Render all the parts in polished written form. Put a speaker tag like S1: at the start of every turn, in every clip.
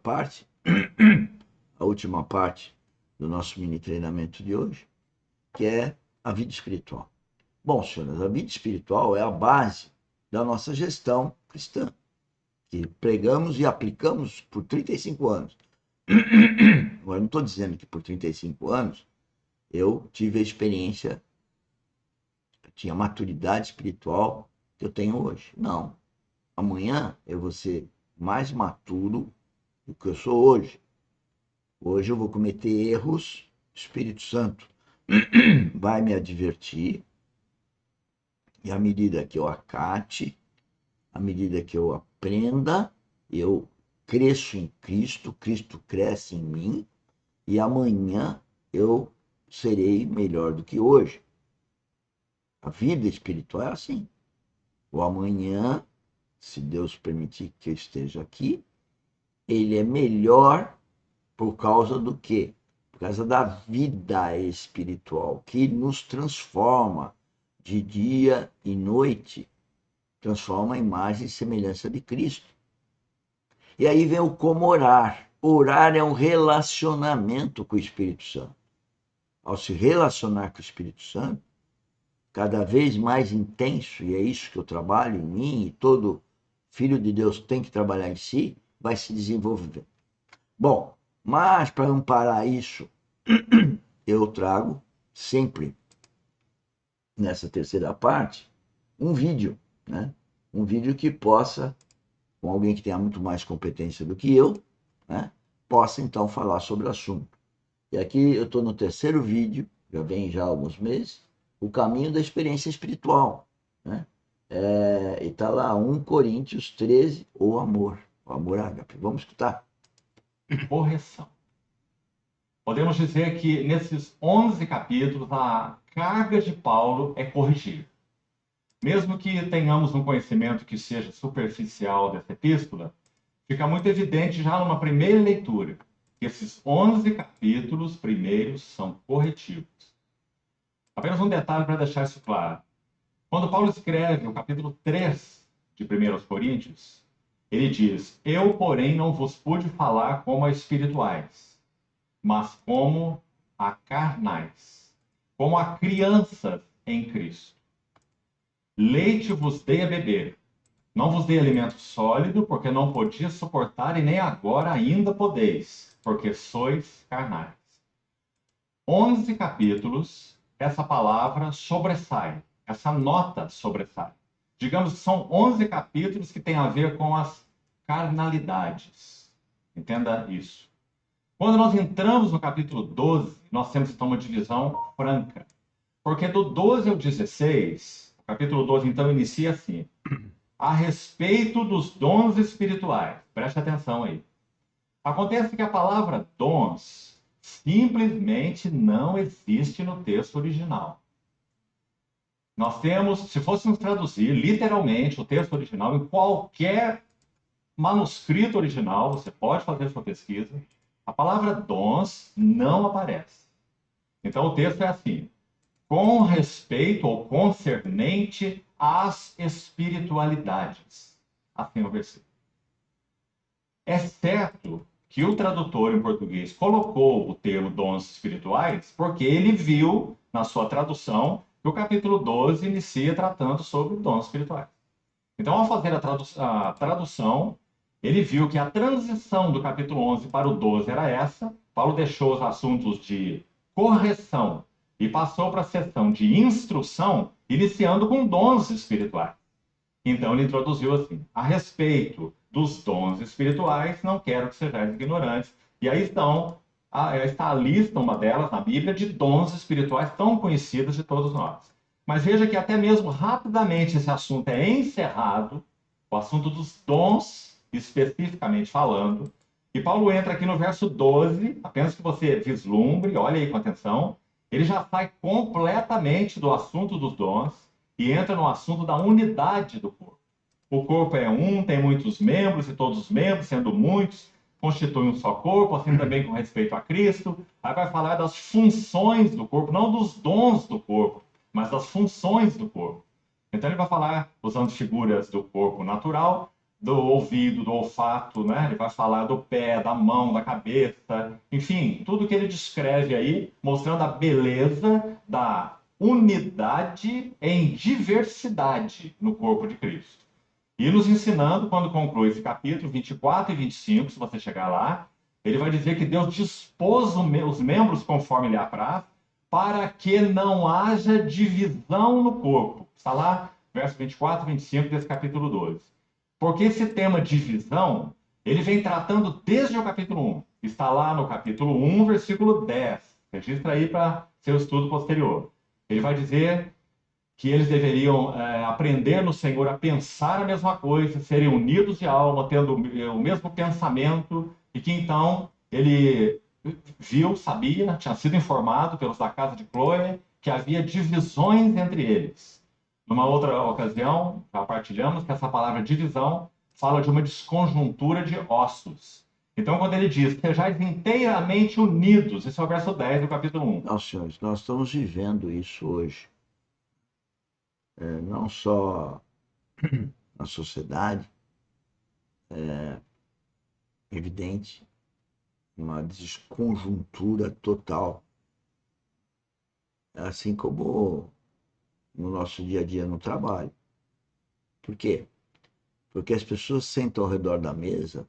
S1: parte, a última parte do nosso mini treinamento de hoje, que é a vida espiritual. Bom, senhores, a vida espiritual é a base da nossa gestão cristã, que pregamos e aplicamos por 35 anos. Agora, não estou dizendo que por 35 anos eu tive a experiência, eu tinha a maturidade espiritual que eu tenho hoje. Não. Amanhã eu vou ser mais maturo do que eu sou hoje. Hoje eu vou cometer erros, o Espírito Santo vai me advertir, e à medida que eu acate, à medida que eu aprenda, eu cresço em Cristo, Cristo cresce em mim, e amanhã eu serei melhor do que hoje. A vida espiritual é assim. O amanhã, se Deus permitir que eu esteja aqui, ele é melhor por causa do quê? Por causa da vida espiritual, que nos transforma de dia e noite, transforma a imagem e semelhança de Cristo. E aí vem o como orar. Orar é um relacionamento com o Espírito Santo. Ao se relacionar com o Espírito Santo, cada vez mais intenso, e é isso que eu trabalho em mim, e todo filho de Deus tem que trabalhar em si, vai se desenvolver. Bom, mas para amparar isso, eu trago sempre, nessa terceira parte, um vídeo, né? Um vídeo que possa, com alguém que tenha muito mais competência do que eu, né? Possa então falar sobre o assunto. E aqui eu estou no terceiro vídeo, já vem já há alguns meses, o caminho da experiência espiritual, né? E está lá 1 Coríntios 13, o amor ágape. Vamos escutar.
S2: Correção. Podemos dizer que nesses 11 capítulos a carga de Paulo é corrigir. Mesmo que tenhamos um conhecimento que seja superficial dessa epístola, fica muito evidente já numa primeira leitura que esses 11 capítulos primeiros são corretivos. Apenas um detalhe para deixar isso claro. Quando Paulo escreve o capítulo 3 de 1 Coríntios, ele diz: Eu, porém, não vos pude falar como a espirituais, mas como a carnais, como a crianças em Cristo. Leite vos dei a beber, não vos dei alimento sólido, porque não podias suportar, e nem agora ainda podeis, porque sois carnais. 11 capítulos, essa palavra sobressai, essa nota sobressai. Digamos que são 11 capítulos que têm a ver com as carnalidades. Entenda isso. Quando nós entramos no capítulo 12, nós temos então uma divisão franca. Porque do 12 ao 16, o capítulo 12 então inicia assim: a respeito dos dons espirituais. Preste atenção aí. Acontece que a palavra dons simplesmente não existe no texto original. Nós temos, se fôssemos traduzir literalmente o texto original em qualquer manuscrito original, você pode fazer sua pesquisa, a palavra dons não aparece. Então o texto é assim: com respeito ou concernente às espiritualidades. Assim é o versículo. É certo que o tradutor em português colocou o termo dons espirituais porque ele viu na sua tradução que o capítulo 12 inicia tratando sobre dons espirituais. Então, ao fazer a tradução, ele viu que a transição do capítulo 11 para o 12 era essa. Paulo deixou os assuntos de correção e passou para a seção de instrução, iniciando com dons espirituais. Então ele introduziu assim: a respeito dos dons espirituais, não quero que sejais ignorantes. E aí está a lista, uma delas na Bíblia, de dons espirituais tão conhecidos de todos nós. Mas veja que até mesmo rapidamente esse assunto é encerrado, o assunto dos dons, especificamente falando. E Paulo entra aqui no verso 12, apenas que você vislumbre, olha aí com atenção, ele já sai completamente do assunto dos dons e entra no assunto da unidade do corpo. O corpo é um, tem muitos membros, e todos os membros, sendo muitos, constituem um só corpo, assim também com respeito a Cristo. Aí vai falar das funções do corpo, não dos dons do corpo, mas das funções do corpo. Então ele vai falar, usando figuras do corpo natural, do ouvido, do olfato, né? Ele vai falar do pé, da mão, da cabeça, enfim, tudo que ele descreve aí, mostrando a beleza da unidade em diversidade no corpo de Cristo. E nos ensinando, quando conclui esse capítulo 24 e 25, se você chegar lá, ele vai dizer que Deus dispôs os membros conforme lhe apraz, para que não haja divisão no corpo. Está lá, verso 24 e 25 desse capítulo 12. Porque esse tema divisão, ele vem tratando desde o capítulo 1. Está lá no capítulo 1, versículo 10. Registra aí para seu estudo posterior. Ele vai dizer que eles deveriam aprender no Senhor a pensar a mesma coisa, serem unidos de alma, tendo o mesmo pensamento, e que então ele viu, sabia, tinha sido informado pelos da casa de Chloe, que havia divisões entre eles. Numa outra ocasião, já partilhamos que essa palavra divisão fala de uma desconjuntura de ossos. Então, quando ele diz, sejais inteiramente unidos, esse é o verso 10 do capítulo 1.
S1: Não, senhores, nós estamos vivendo isso hoje. Não só na sociedade, evidente, uma desconjuntura total, assim como no nosso dia a dia no trabalho. Por quê? Porque as pessoas sentam ao redor da mesa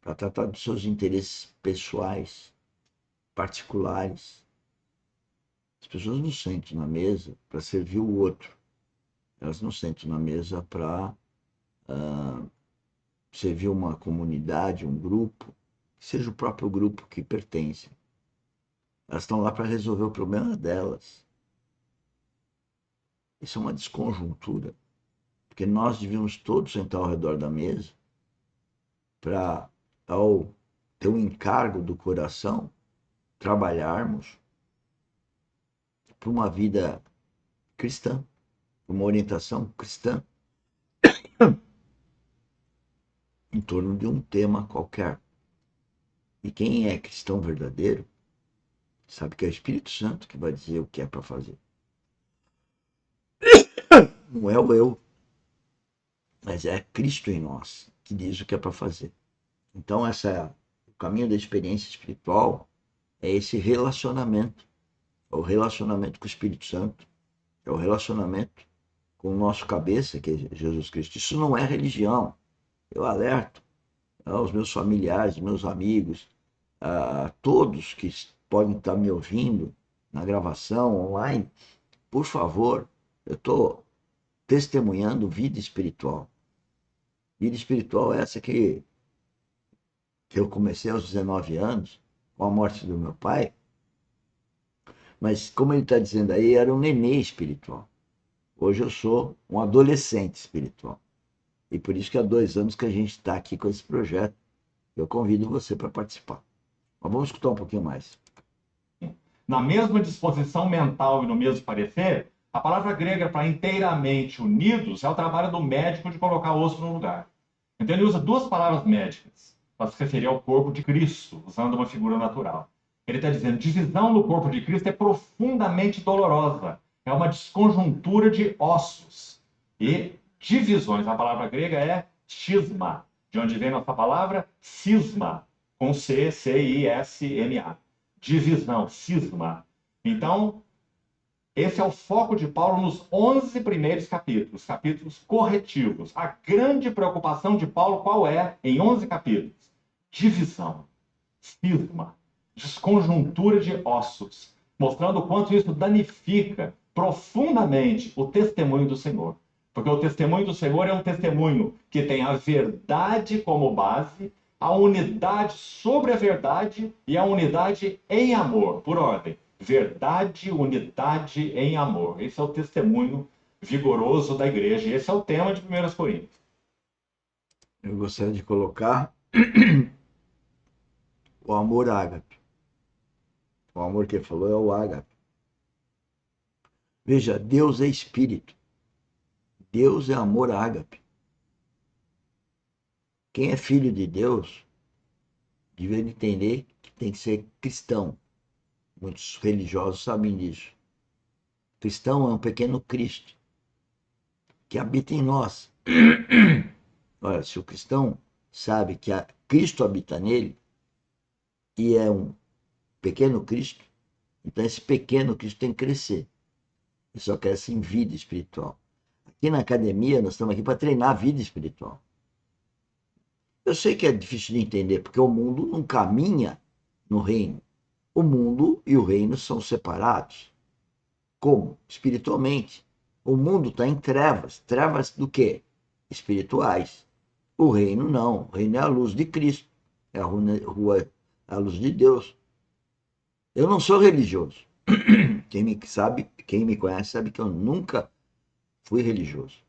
S1: para tratar dos seus interesses pessoais, particulares. As pessoas não sentam na mesa para servir o outro. Elas não sentam na mesa para servir uma comunidade, um grupo, que seja o próprio grupo que pertence. Elas estão lá para resolver o problema delas. Isso é uma desconjuntura, porque nós devíamos todos sentar ao redor da mesa para, ao ter um encargo do coração, trabalharmos por uma vida cristã, por uma orientação cristã, em torno de um tema qualquer. E quem é cristão verdadeiro sabe que é o Espírito Santo que vai dizer o que é para fazer. Não é o eu, mas é Cristo em nós que diz o que é para fazer. Então, o caminho da experiência espiritual é esse relacionamento. É o relacionamento com o Espírito Santo, é o relacionamento com o nosso cabeça, que é Jesus Cristo. Isso não é religião. Eu alerto aos meus familiares, meus amigos, a todos que podem estar me ouvindo na gravação online, por favor, eu estou testemunhando vida espiritual. Vida espiritual é essa que eu comecei aos 19 anos, com a morte do meu pai, mas como ele está dizendo aí, era um nenê espiritual. Hoje eu sou um adolescente espiritual. E por isso que há 2 anos que a gente está aqui com esse projeto. Eu convido você para participar. Mas vamos escutar um pouquinho mais.
S2: Na mesma disposição mental e no mesmo parecer, a palavra grega para inteiramente unidos é o trabalho do médico de colocar o osso no lugar. Então ele usa duas palavras médicas para se referir ao corpo de Cristo, usando uma figura natural. Ele está dizendo, divisão no corpo de Cristo é profundamente dolorosa. É uma desconjuntura de ossos. E divisões, a palavra grega é cisma, de onde vem nossa palavra cisma, com C, C-I-S-M-A. Divisão, cisma. Então, esse é o foco de Paulo nos 11 primeiros capítulos, capítulos corretivos. A grande preocupação de Paulo qual é em 11 capítulos? Divisão, cisma, desconjuntura de ossos, mostrando o quanto isso danifica profundamente o testemunho do Senhor. Porque o testemunho do Senhor é um testemunho que tem a verdade como base, a unidade sobre a verdade e a unidade em amor, por ordem. Verdade, unidade em amor. Esse é o testemunho vigoroso da igreja. E esse é o tema de 1 Coríntios.
S1: Eu gostaria de colocar o amor ágape. O amor que ele falou é o ágape. Veja, Deus é espírito. Deus é amor ágape. Quem é filho de Deus deve entender que tem que ser cristão. Muitos religiosos sabem disso. Cristão é um pequeno Cristo que habita em nós. Olha, se o cristão sabe que Cristo habita nele e é um pequeno Cristo, então esse pequeno Cristo tem que crescer. Ele só cresce em vida espiritual. Aqui na academia, nós estamos aqui para treinar a vida espiritual. Eu sei que é difícil de entender, porque o mundo não caminha no reino. O mundo e o reino são separados. Como? Espiritualmente. O mundo está em trevas. Trevas do quê? Espirituais. O reino não. O reino é a luz de Cristo. É a luz de Deus. Eu não sou religioso. Quem me conhece sabe que eu nunca fui religioso.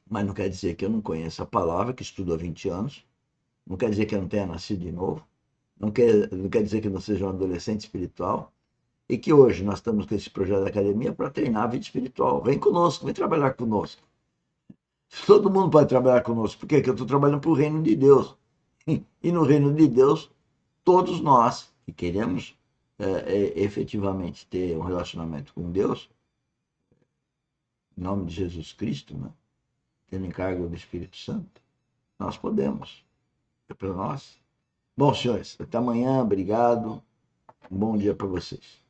S1: Mas não quer dizer que eu não conheça a palavra, que estudo há 20 anos. Não quer dizer que eu não tenha nascido de novo. Não quer dizer que eu não seja um adolescente espiritual. E que hoje nós estamos com esse projeto da academia para treinar a vida espiritual. Vem conosco, vem trabalhar conosco. Todo mundo pode trabalhar conosco. Por quê? Porque eu estou trabalhando para o reino de Deus. E no reino de Deus, todos nós que queremos efetivamente ter um relacionamento com Deus, em nome de Jesus Cristo, né? Tendo encargo do Espírito Santo, nós podemos. É para nós. Bom, senhores, até amanhã. Obrigado. Um bom dia para vocês.